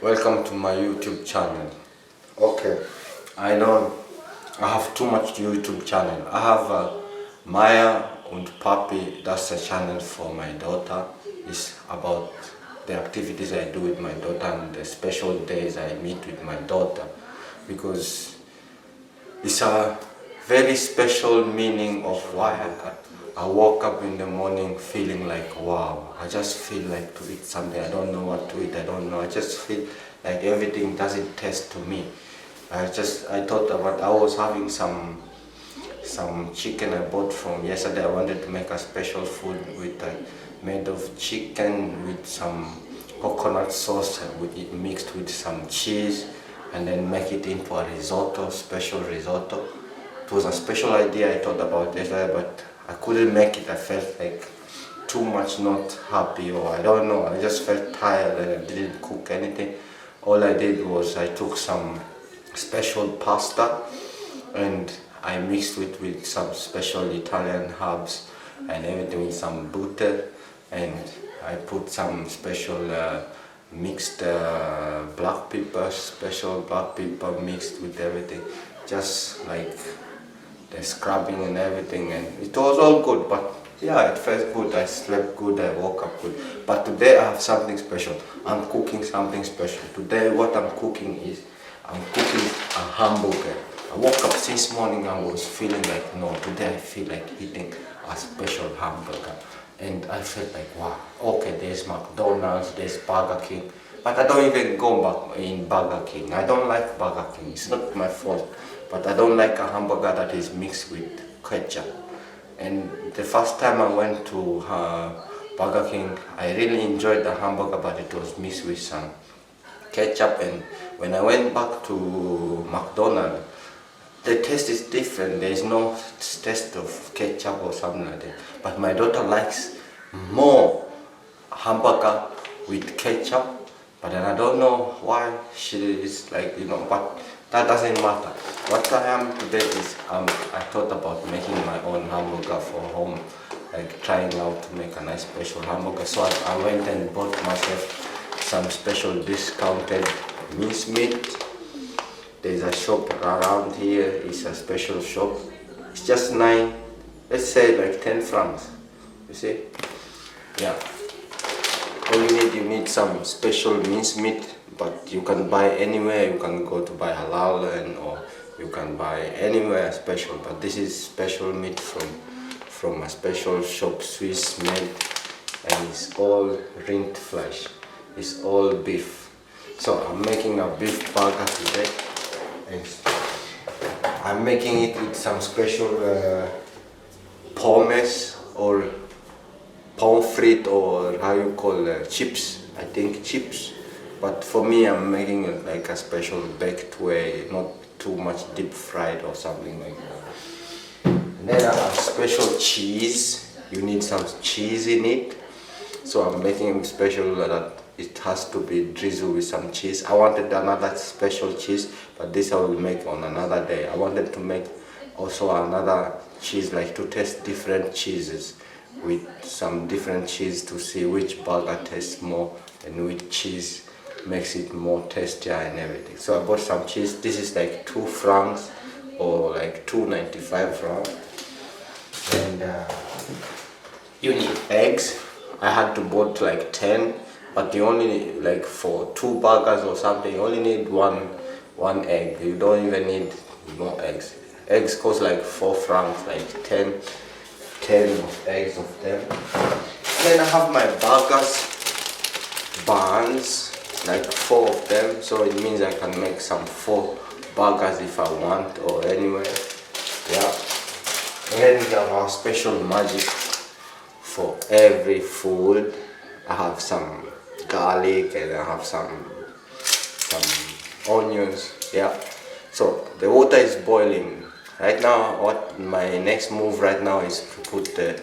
Welcome to my YouTube channel. Okay. I know I have too much YouTube channel. I have Maya und Papi, that's a channel for my daughter. It's about the activities I do with my daughter and the special days I meet with my daughter, because it's a very special meaning of why I woke up in the morning feeling like, wow, I just feel like to eat something. I don't know what to eat, I don't know. I just feel like everything doesn't taste to me. I thought about, I was having some chicken I bought from yesterday. I wanted to make a special food with made of chicken with some coconut sauce with it mixed with some cheese, and then make it into a risotto, special risotto. It was a special idea I thought about yesterday, but I couldn't make it. I felt like too much not happy, or I don't know. I just felt tired and I didn't cook anything. All I did was I took some special pasta and I mixed it with some special Italian herbs and everything with some butter, and I put some special mixed black pepper, special black pepper mixed with everything, just like the scrubbing and everything, and it was all good. But yeah, it felt good. I slept good, I woke up good. But today I have something special. I'm cooking something special. Today what I'm cooking is, I'm cooking a hamburger. I woke up this morning and was feeling like, no, today I feel like eating a special hamburger. And I felt like, wow, okay, there's McDonald's, there's Burger King, but I don't even go back in Burger King. I don't like Burger King, it's not my fault, but I don't like a hamburger that is mixed with ketchup. And the first time I went to Burger King, I really enjoyed the hamburger, but it was mixed with some ketchup. And when I went back to McDonald's, the taste is different. There is no taste of ketchup or something like that. But my daughter likes more hamburger with ketchup. But then I don't know why she is like, but that doesn't matter. What I am today is, I thought about making my own hamburger for home, like trying out to make a nice special hamburger. So I went and bought myself some special discounted mincemeat. There's a shop around here, it's a special shop. It's just let's say like 10 francs, you see? Yeah. All you need some special mincemeat, but you can buy anywhere. You can go to buy halal, or you can buy anywhere special. But this is special meat from a special shop, Swiss made, and it's all rind flesh. It's all beef. So I'm making a beef burger today. I'm making it with some special pommes or pommes frites, or how you call chips. I think chips. But for me, I'm making it like a special baked way, not too much deep fried or something like that. And then I have special cheese. You need some cheese in it. So I'm making it special that it has to be drizzled with some cheese. I wanted another special cheese, but this I will make on another day. I wanted to make also another cheese, like to test different cheeses with some different cheese to see which burger tastes more and which cheese makes it more tastier and everything. So I bought some cheese. This is like 2 francs or like 2.95 francs. And you need eggs. I had to bought like 10, but you only, like for 2 burgers or something, you only need one egg. You don't even need more eggs. Eggs cost like 4 francs, like 10 eggs of them. Then I have my burgers, buns, like 4 of them. So it means I can make some 4 burgers if I want, or anywhere. Yeah. And then we have our special magic for every food. I have some garlic and I have some onions. Yeah. So the water is boiling right now. What my next move right now is to put the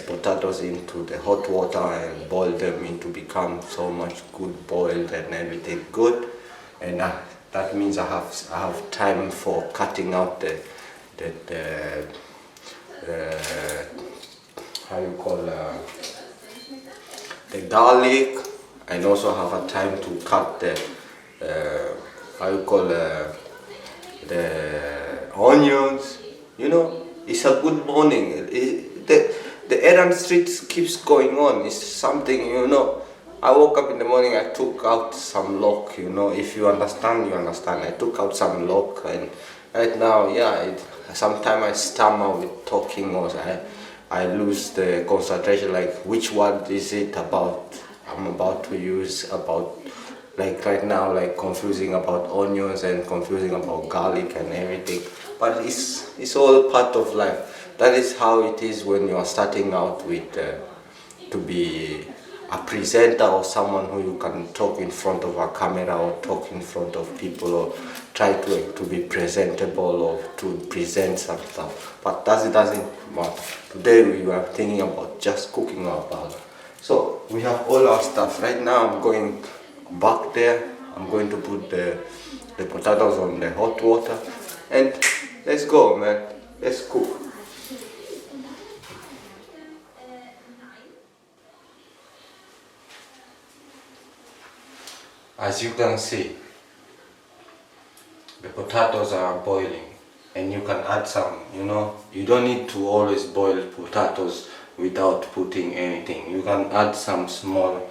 potatoes into the hot water and boil them into become so much good boiled and everything good. And that means I have time for cutting out the how you call the garlic and also have a time to cut the how you call the onions. You know, it's a good morning. The errand street keeps going on. It's something, you know. I woke up in the morning, I took out some lock, you know. If you understand, you understand. I took out some lock, and right now, yeah, sometimes I stammer with talking, or I lose the concentration, like which word is it about I'm about to use, about, like right now, like confusing about onions and confusing about garlic and everything. But it's all part of life. That is how it is when you are starting out with to be a presenter or someone who you can talk in front of a camera or talk in front of people or try to be presentable or to present some stuff. But that doesn't matter. Today we are thinking about just cooking our burger. So we have all our stuff. Right now I'm going back there. I'm going to put the potatoes on the hot water and let's go, man. Let's cook. As you can see, the potatoes are boiling, and you can add some, you know, you don't need to always boil potatoes without putting anything. You can add some small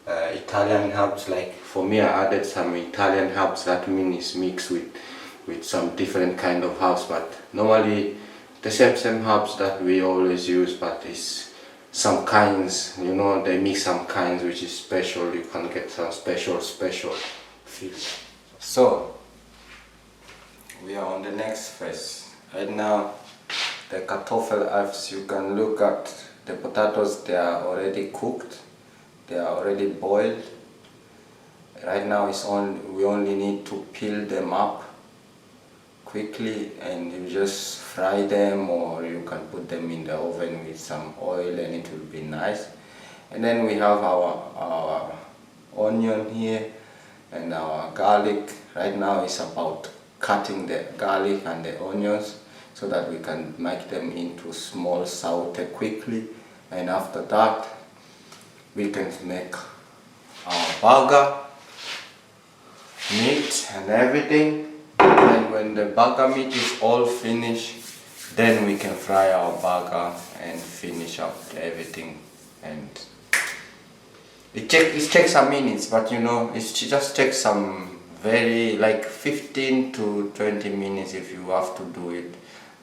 Italian herbs. Like for me, I added some Italian herbs. That means mixed with some different kind of herbs, but normally the same herbs that we always use, but it's some kinds, you know, they mix some kinds which is special. You can get some special feel. So we are on the next phase. Right now the kartoffel, as you can look at the potatoes, they are already cooked, they are already boiled. Right now we only need to peel them up quickly, and you just fry them, or you can put them in the oven with some oil and it will be nice. And then we have our onion here and our garlic. Right now it's about cutting the garlic and the onions so that we can make them into small saute quickly, and after that we can make our burger meat and everything. And when the burger meat is all finished, then we can fry our burger and finish up everything. And it takes some minutes, but you know, it just takes some very, like 15 to 20 minutes if you have to do it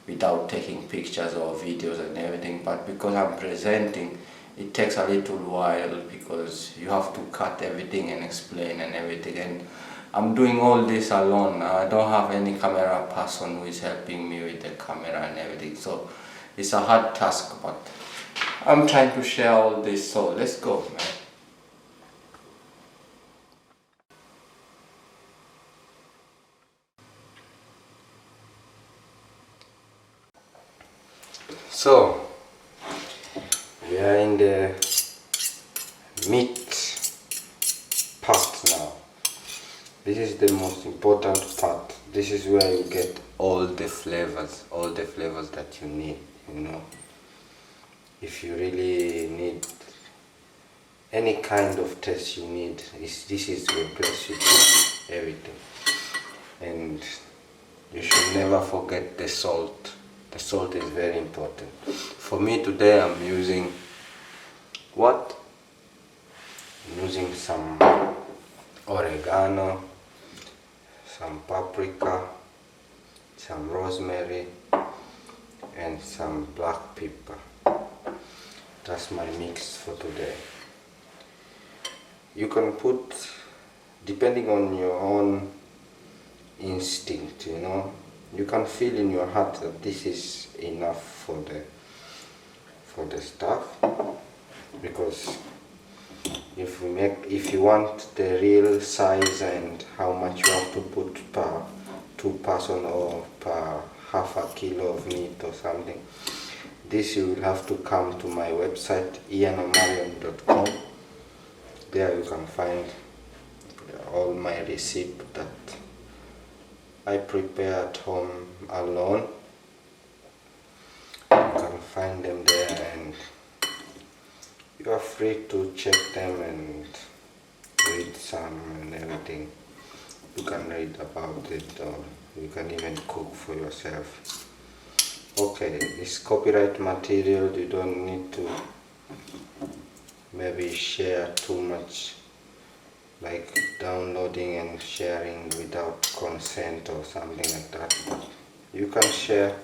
without taking pictures or videos and everything. But because I'm presenting, it takes a little while because you have to cut everything and explain and everything. And I'm doing all this alone. I don't have any camera person who is helping me with the camera and everything. So it's a hard task, but I'm trying to share all this. So let's go, man. So we are in the meat part now. This is the most important part. This is where you get all the flavors that you need, you know. If you really need any kind of taste you need, this is the place you put everything. And you should never forget the salt. The salt is very important. For me today I'm using what? I'm using some oregano, some paprika, some rosemary, and some black pepper. That's my mix for today. You can put, depending on your own instinct, you know, you can feel in your heart that this is enough for the stuff, because if you want the real size and how much you have to put per 2 person or per half a kilo of meat or something, this you will have to come to my website ianomarion.com. There you can find all my recipe that I prepare at home alone. You can find them there, and you are free to check them and read some and everything. You can read about it, or you can even cook for yourself. Okay, this copyright material, you don't need to maybe share too much, like downloading and sharing without consent or something like that. You can share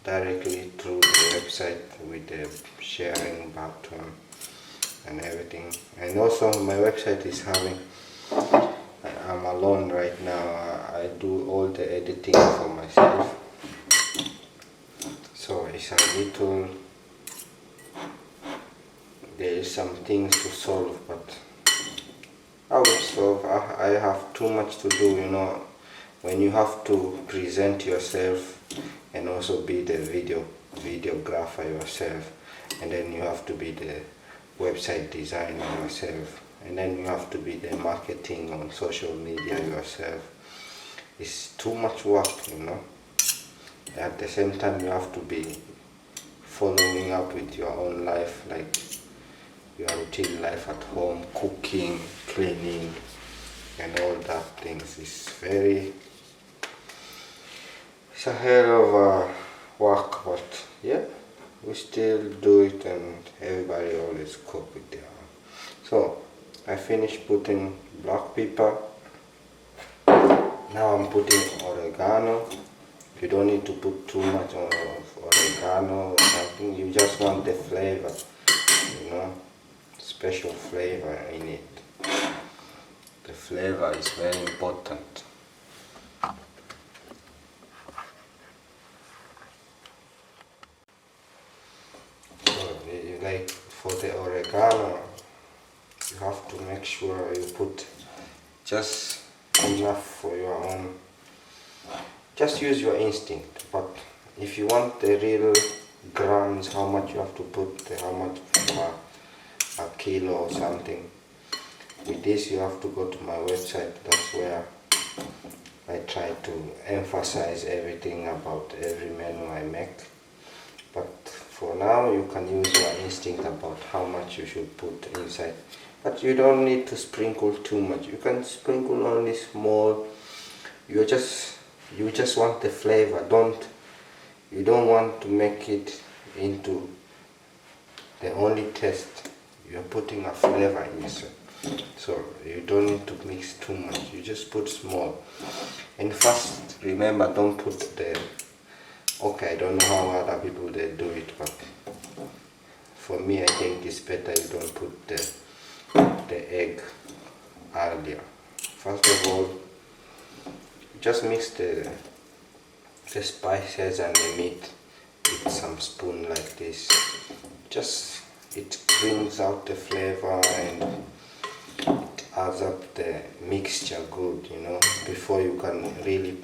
directly through the website with the sharing button and everything. And also my website is having, I'm alone right now, I do all the editing for myself, so it's a little, there is some things to solve, but I will solve. I have too much to do, you know, when you have to present yourself and also be the videographer yourself, and then you have to be the website designer yourself, and then you have to be the marketing on social media yourself. It's too much work, you know. At the same time, you have to be following up with your own life, like your routine life at home, cooking, cleaning, and all that things. It's a hell of a work, but yeah, we still do it, and everybody always cook with their own. So I finished putting black pepper. Now I'm putting oregano. You don't need to put too much of oregano or something. You just want the flavor, you know, special flavor in it. The flavor is very important. So, like for the oregano, you have to make sure you put just enough for your own. Just use your instinct, but if you want the real grams, how much you have to put, how much for a kilo or something, with this you have to go to my website. That's where I try to emphasize everything about every menu I make. But for now, you can use your instinct about how much you should put inside. But you don't need to sprinkle too much. You can sprinkle only small. You just want the flavor. You don't want to make it into the only taste. You're putting a flavor inside. So you don't need to mix too much. You just put small. And first, remember, don't put I don't know how other people they do it, but for me I think it's better you don't put the egg earlier. First of all, just mix the spices and the meat with some spoon like this. Just it brings out the flavor and it adds up the mixture good, you know, before you can really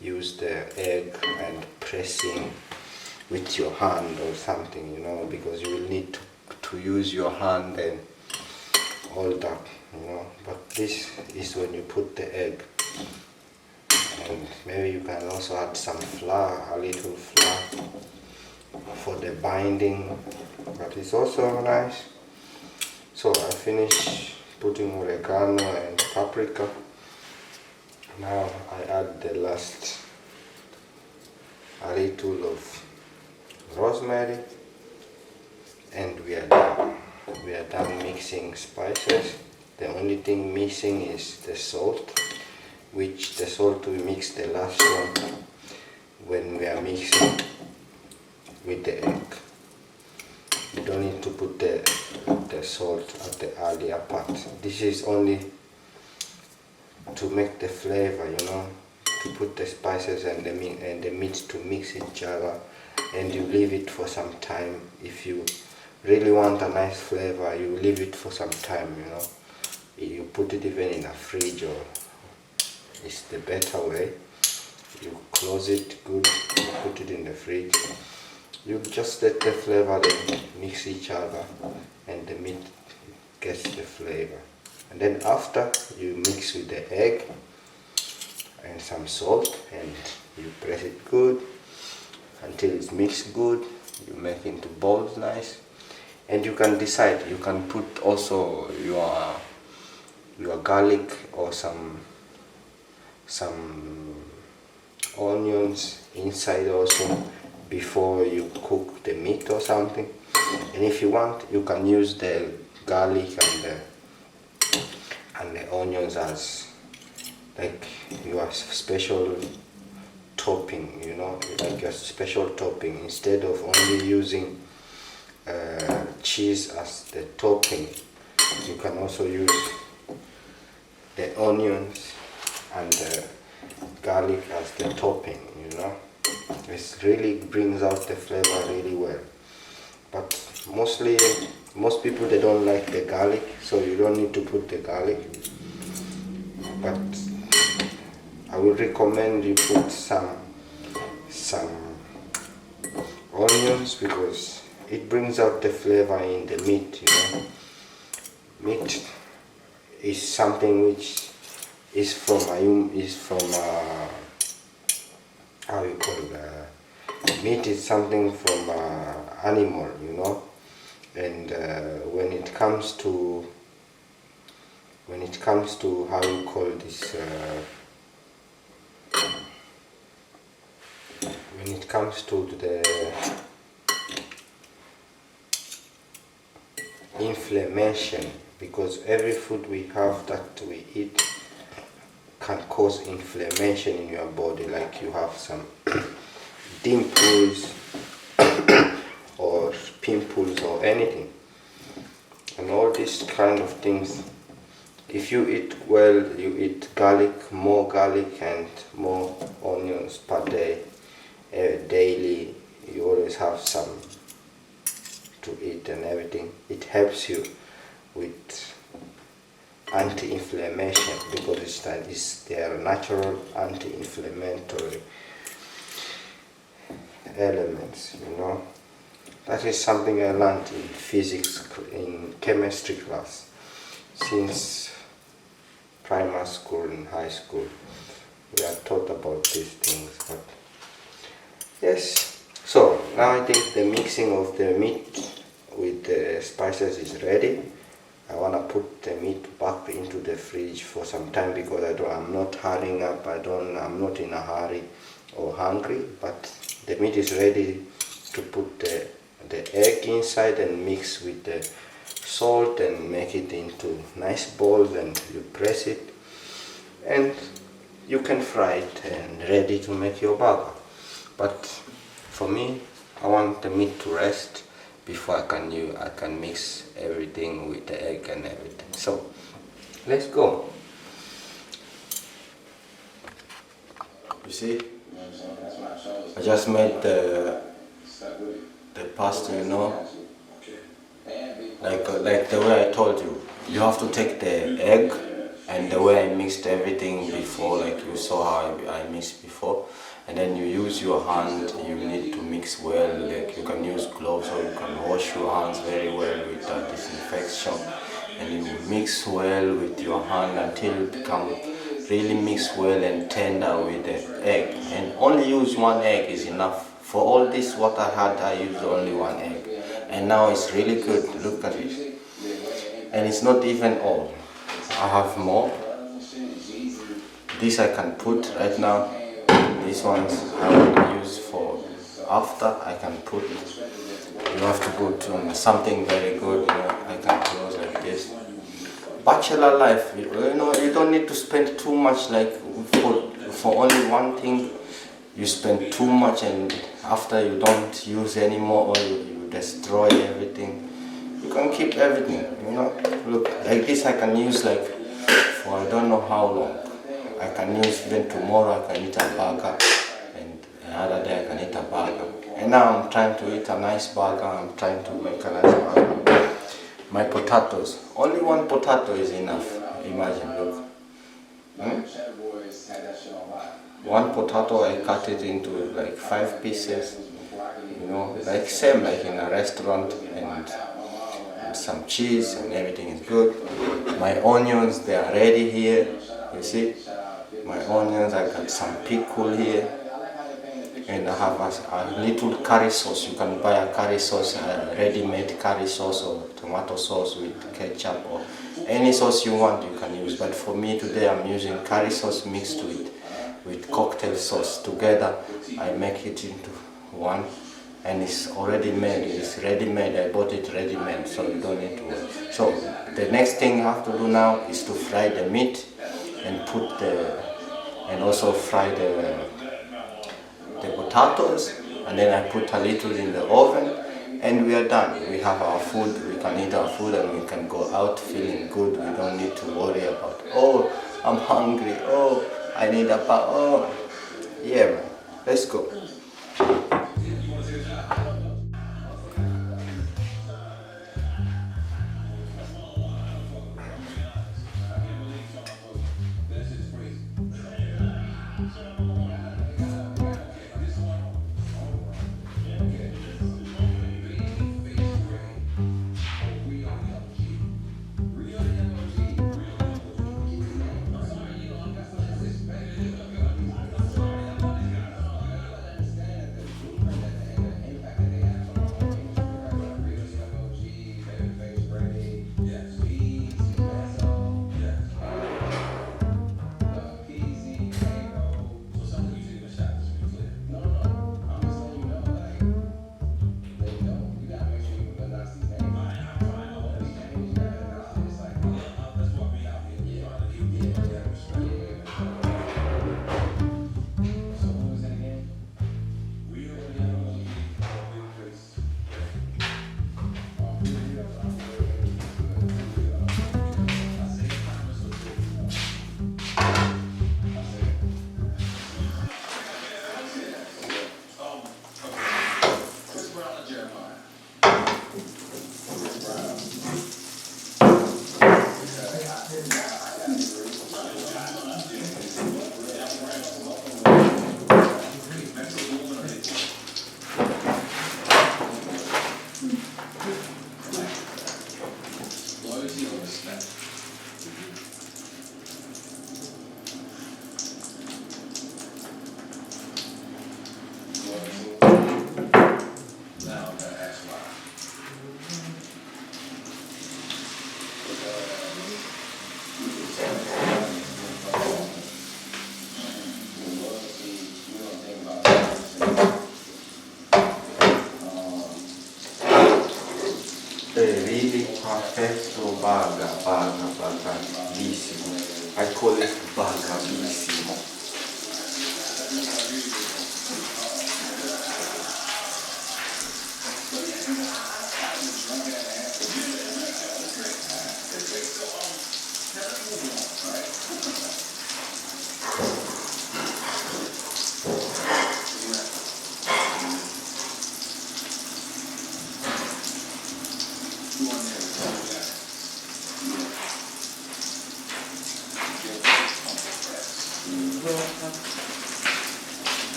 use the egg and pressing with your hand or something, you know, because you will need to use your hand and all that, you know. But this is when you put the egg, and maybe you can also add some flour, a little flour for the binding, but it's also nice. So I finished putting oregano and paprika. Now I add the last, a little of rosemary, and we are done. We are done mixing spices. The only thing missing is the salt, which the salt we mix the last one when we are mixing with the egg. You don't need to put the salt at the earlier part. This is only to make the flavor, you know, to put the spices and the meat to mix each other, and you leave it for some time. If you really want a nice flavor, you leave it for some time, you know. You put it even in a fridge, or it's the better way. You close it good, you put it in the fridge. You just let the flavor then mix each other, and the meat gets the flavor. And then after, you mix with the egg and some salt, and you press it good until it's mixed good. You make into balls nice, and you can decide. You can put also your garlic or some onions inside also before you cook the meat or something. And if you want, you can use the garlic and the onions as like your special topping, you know, like your special topping. Instead of only using cheese as the topping, you can also use the onions and the garlic as the topping, you know. It really brings out the flavor really well. But most people, they don't like the garlic, so you don't need to put the garlic. But I would recommend you put some onions, because it brings out the flavor in the meat, you know. Meat is something which is from how you call it, meat is something from animal, you know. And when it comes to how you call this, when it comes to the inflammation, because every food we have that we eat can cause inflammation in your body, like you have some dimples or pimples or anything, and all these kind of things. If you eat well, you eat more garlic and more onions per day, daily, you always have some to eat and everything. It helps you with anti-inflammation, because they are natural anti-inflammatory elements, you know. That is something I learned in physics, in chemistry class, since primary school and high school. We are taught about these things. But yes, so now I think the mixing of the meat with the spices is ready. I want to put the meat back into the fridge for some time, because I'm not hurrying up. I'm not in a hurry or hungry, but the meat is ready to put the egg inside and mix with the salt and make it into nice balls, and you press it and you can fry it and ready to make your burger. But for me, I want the meat to rest before I can mix everything with the egg and everything. So let's go. You see, I just made the pasta, you know, like the way I told you. You have to take the egg, and the way I mixed everything before, like you saw how I mixed before, and then you use your hand. You need to mix well, like you can use gloves or you can wash your hands very well with disinfection, and you mix well with your hand until you become really mix well and tender with the egg. And only use one egg is enough. For all this what I had, I used only one egg, and now it's really good. Look at it, and it's not even all. I have more. This I can put right now. These ones I will use for after. I can put. You have to put something very good. You know, I can close like this. Bachelor life, you know, you don't need to spend too much. Like for only one thing, you spend too much, and after you don't use anymore, or you destroy everything. You can keep everything, you know. Look, like this I can use like for I don't know how long. I can use even tomorrow. I can eat a burger, and another day I can eat a burger. And now I'm trying to eat a nice burger. I'm trying to make a nice burger. My potatoes, only one potato is enough. Imagine, look. One potato, I cut it into like 5 pieces, you know, like same like in a restaurant, and some cheese and everything is good. My onions, they are ready here. You see, my onions, I got some pickle here. and I have a little curry sauce. You can buy a curry sauce, a ready-made curry sauce or tomato sauce with ketchup or any sauce you want you can use. But for me today I'm using curry sauce mixed with cocktail sauce. Together I make it into one, and it's already made. It's ready-made. I bought it ready-made, so you don't need to wait. So the next thing you have to do now is to fry the meat and and also fry the potatoes, and then I put a little in the oven, and we are done. We have our food. We can eat our food and we can go out feeling good. We don't need to worry about, oh, I'm hungry, oh, I need a bath, oh, yeah, man. Let's go. Really perfetto, bagadissimo. I call it bagadissimo.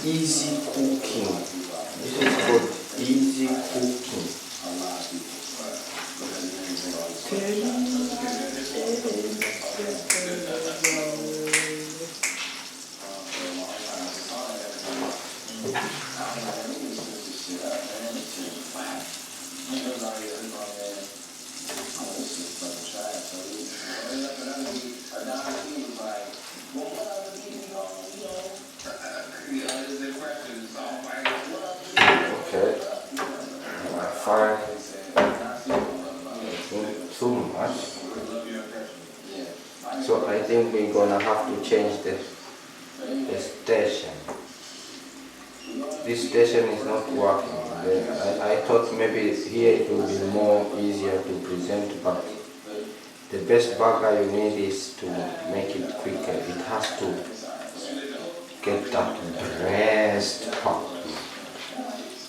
Easy cooking. This is called easy cooking. Okay, fine. Too much. So I think we're gonna have to change the station. This station is not working. I thought maybe here it will be more easier to present, but the best burger you need is to make it quicker. It has to get that rest part.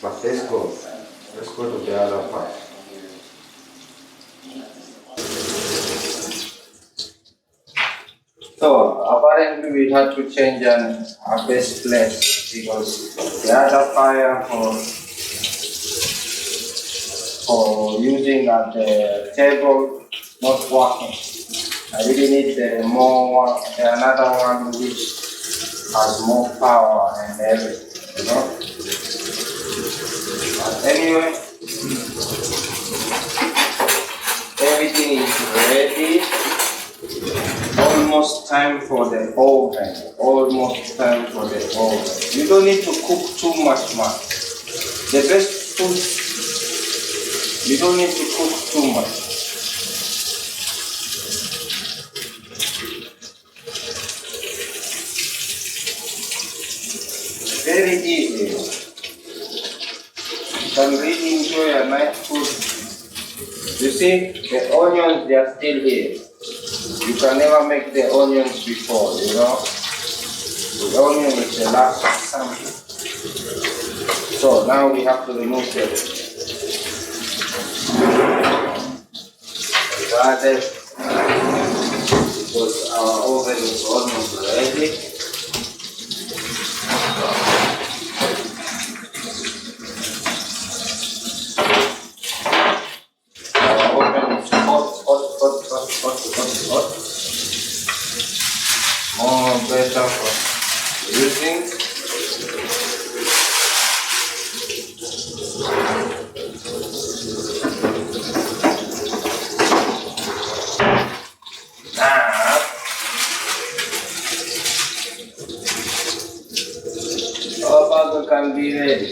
But let's go to the other part. So apparently we had to change our best place because the other fire for using at the table not working. I really need another one which has more power and everything, you know. But anyway, everything is ready. Almost time for the oven. Almost time for the oven. You don't need to cook too much, man. The best food, you don't need to cook too much. Very easy. You can really enjoy a nice food. You see, the onions, they are still here. You can never make the onions before, you know. The onion is the last something. So now we have to remove the garlic because our oven is almost ready. More better for using. Now, our burger can be ready.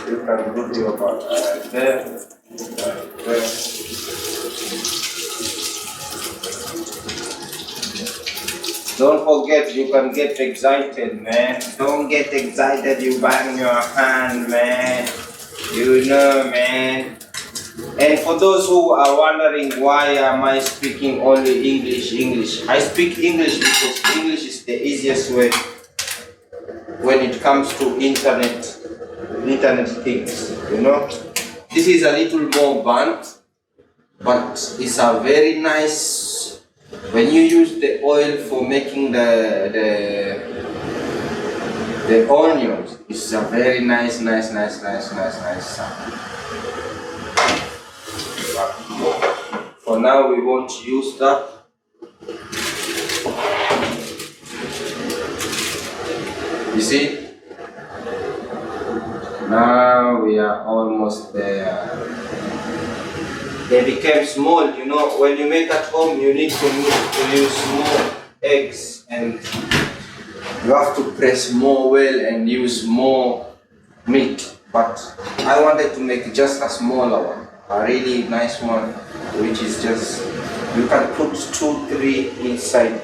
You can put your burger right there, right there. Don't forget, you can get excited, man. Don't get excited, you bang your hand, man. You know, man. And for those who are wondering why am I speaking only English, I speak English because English is the easiest way when it comes to internet things, you know. This is a little more burnt, but it's a very nice, when you use the oil for making the onions, it's a very nice sound. But for now we won't use that. You see? Now we are almost there. They became small, you know. When you make at home, you need to use more eggs and you have to press more well and use more meat. But I wanted to make just a smaller one, a really nice one, which is just, you can put 2-3 inside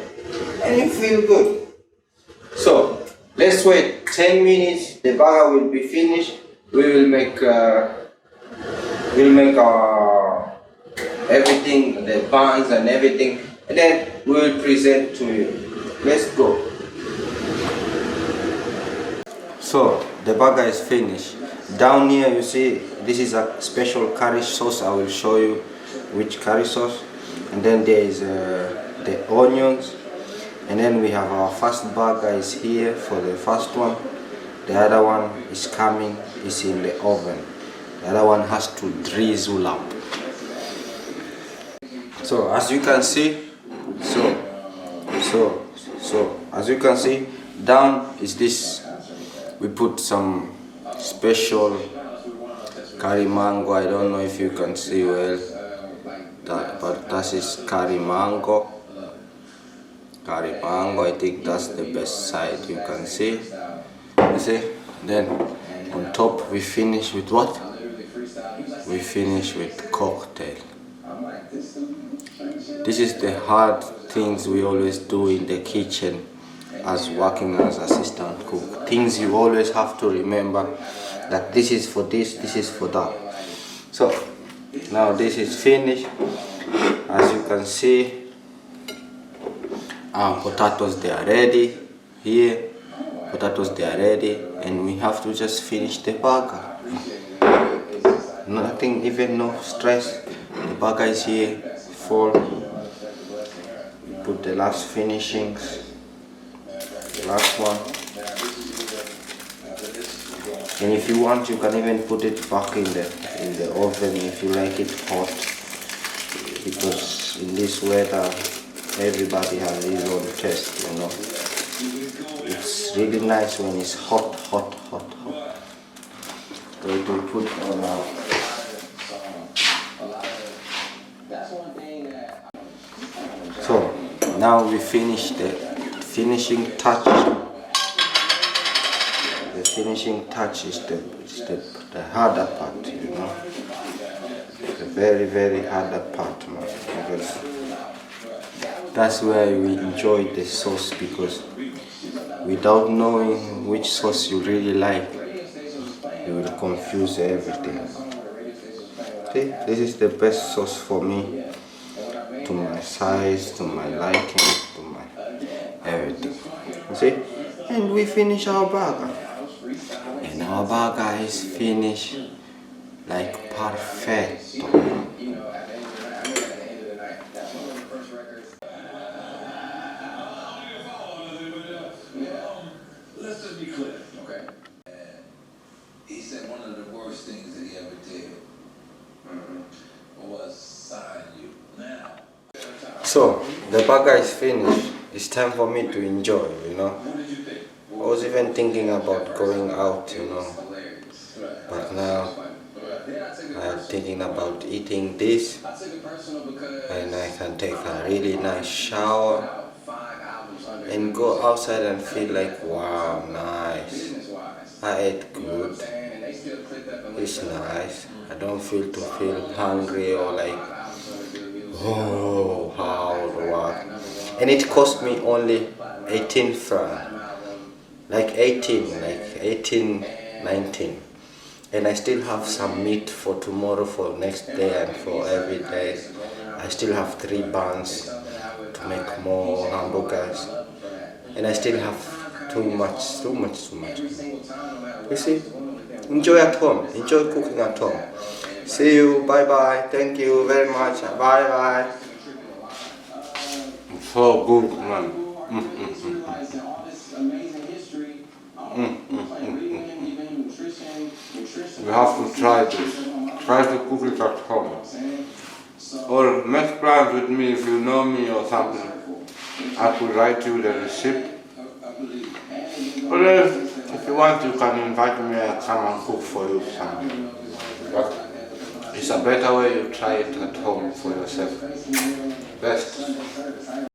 and you feel good. So let's wait 10 minutes, the burger will be finished. We will make our everything, the buns and everything, and then we will present to you. Let's go. So the burger is finished. Down here you see this is a special curry sauce. I will show you which curry sauce. And then there is the onions. And then we have our first burger is here for the first one. The other one is coming, is in the oven. The other one has to drizzle up. So as you can see, as you can see, down is this. We put some special curry mango. I don't know if you can see well, but that is curry mango. Curry mango, I think that's the best side you can see. You see? Then on top we finish with what? We finish with cocktail. This is the hard things we always do in the kitchen as working as assistant cook. Things you always have to remember that this is for this is for that. So now this is finished. As you can see, our potatoes, they are ready here. Potatoes, they are ready, and we have to just finish the burger. Nothing, even no stress. The burger is here full. Put the last finishings, the last one. And if you want, you can even put it back in the oven if you like it hot, because in this weather everybody has his own taste, you know. It's really nice when it's hot. So we put on our so now we finish the finishing touch. The finishing touch is the harder part, you know. The very harder part, man, because that's where we enjoy the sauce, because without knowing which sauce you really like, you will confuse everything. See, this is the best sauce for me, to my size, to my liking, to my everything. You see? And we finish our burger. And our burger is finished like perfecto. Let's just be clear, okay? He said one of the worst things that he ever did was sign you. Now. So the burger is finished. It's time for me to enjoy, you know. I was even thinking about going out, you know, but now I'm thinking about eating this, and I can take a really nice shower and go outside and feel like, wow, nice. I ate good. It's nice. I don't feel hungry or like, oh, how or what. And it cost me only 18 francs. Like 18, 19. And I still have some meat for tomorrow, for next day, and for every day. I still have 3 buns to make more hamburgers. And I still have too much. You see? Enjoy at home. Enjoy cooking at home. See you. Bye. Thank you very much. Bye. So good, man. You have to try this. Try to cook it at home. Or make plans with me if you know me or something. I could write you the receipt. Or if you want, you can invite me and come and cook for you something. But it's a better way you try it at home for yourself. Best.